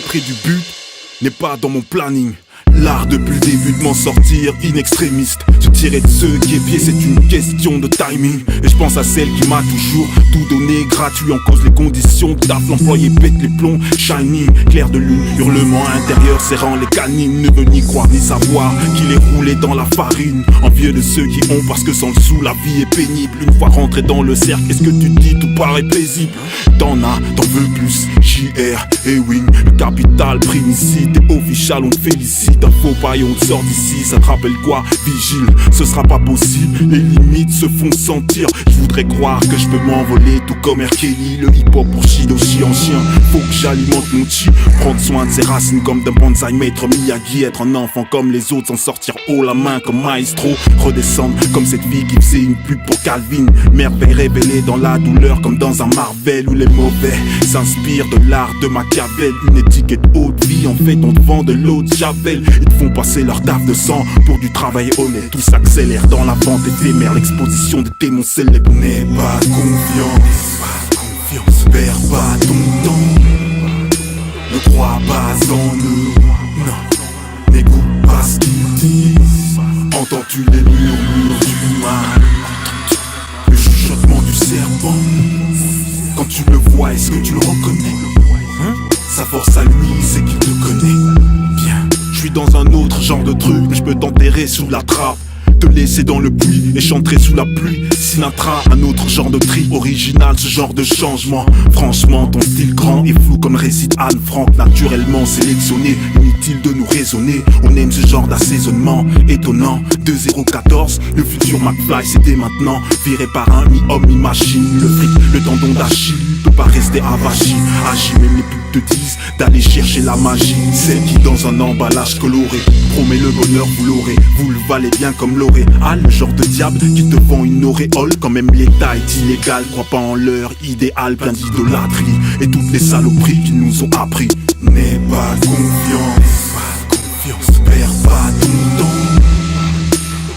près du but n'est pas dans mon planning. L'art depuis le début de m'en sortir in extrémiste. Se tirer de ceux qui épiaient, c'est une question de timing. Et je pense à celle qui m'a toujours tout donné gratuit. En cause les conditions de taf, l'employé pète les plombs. Shining, clair de lune, hurlement intérieur serrant les canines. Ne veut ni croire ni savoir qu'il est roulé dans la farine. Envieux de ceux qui ont parce que sans le sou la vie est pénible. Une fois rentré dans le cercle, qu'est-ce que tu dis, tout paraît paisible. T'en as, t'en veux plus, JR et Wing. Le capital prime ici, t'es official, on te félicite. Un faux paille, on te sort d'ici, ça te rappelle quoi? Vigile, ce sera pas possible, les limites se font sentir. Je voudrais croire que je peux m'envoler tout comme R. Kelly. Le hip-hop pour Shidoshi en chien, faut que j'alimente mon chi. Prendre soin de ses racines comme d'un bonsaï, maître Miyagi. Être un enfant comme les autres, s'en sortir haut la main comme maestro. Redescendre comme cette fille qui faisait une pub pour Calvin. Merveille révélée dans la douleur comme dans un Marvel. Où les mauvais s'inspirent de l'art de Machiavel. Une étiquette haute vie, en fait on te vend de l'eau de Javel. Ils te font passer leur taf de sang pour du travail honnête. Tout s'accélère dans la vente éphémère, l'exposition des démons célèbres. N'aie pas confiance, perds pas ton temps. Ne crois pas en eux, non. N'écoute pas ce qu'ils disent. Entends-tu les murmures du mal, le chuchotement du serpent? Quand tu le vois, est-ce que tu le reconnais? Sa force à lui, c'est qu'il te connaît bien. Je suis dans un autre genre de truc, mais je peux t'enterrer sous la trappe, te laisser dans le puits et chanter sous la pluie. Sinatra, un autre genre de tri, original ce genre de changement. Franchement ton style grand et flou comme récite Anne Frank. Naturellement sélectionné, inutile de nous raisonner. On aime ce genre d'assaisonnement étonnant. 2014, le futur McFly c'est dès maintenant. Viré par un mi-homme, mi-machine. Le fric, le tendon d'Achille peut pas rester avachi. Agis, même les pubs te disent d'aller chercher la magie. Celle qui dans un emballage coloré promet le bonheur, vous l'aurez. Vous le valez bien comme l'Oréal, le genre de diable qui te vend une auréole. Quand même l'état est illégal, crois pas en leur idéal plein d'idolâtrie et toutes les saloperies qu'ils nous ont appris. N'aie pas confiance, perds pas ton temps.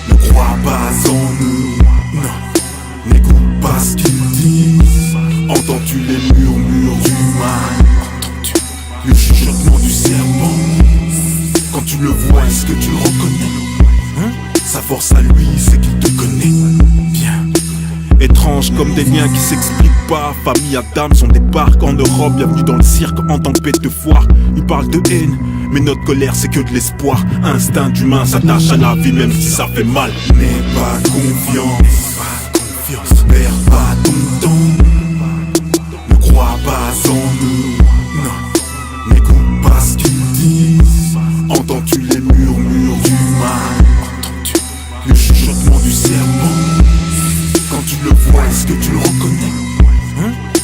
Ne crois pas en eux, non. N'écoute pas ce qu'ils disent. Entends-tu les murmures du mal? Le chuchotement du serpent? Quand tu le vois, est-ce que tu le reconnais? Sa force à lui, c'est qu'il te connaît bien. Étrange comme des liens qui s'expliquent pas. Famille Adam, son départ en Europe. Bienvenue dans le cirque en tempête de foire. Il parle de haine, mais notre colère c'est que de l'espoir. Instinct d'humain s'attache à la vie même si ça fait mal. N'aie pas confiance, perds pas ton temps. Ne crois pas en eux, non. N'écoute pas ce qu'ils disent. Entends-tu les murmures du mal? Le chuchotement du serpent? Quand tu le vois, est-ce que tu le reconnais?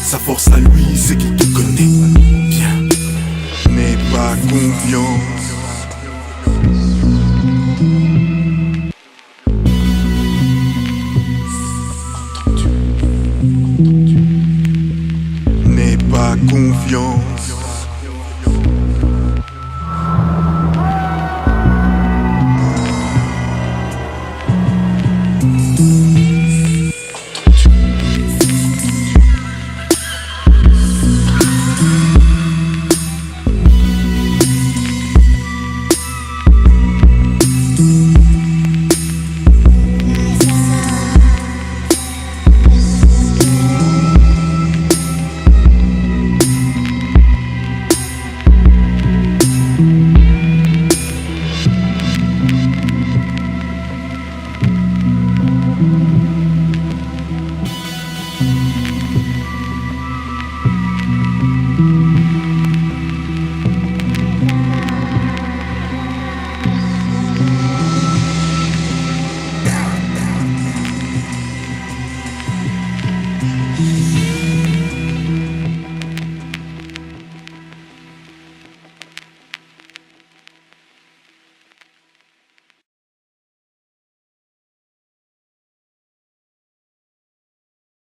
Sa force à lui, c'est qu'il te connaît bien. N'aie pas confiance. N'aie pas confiance.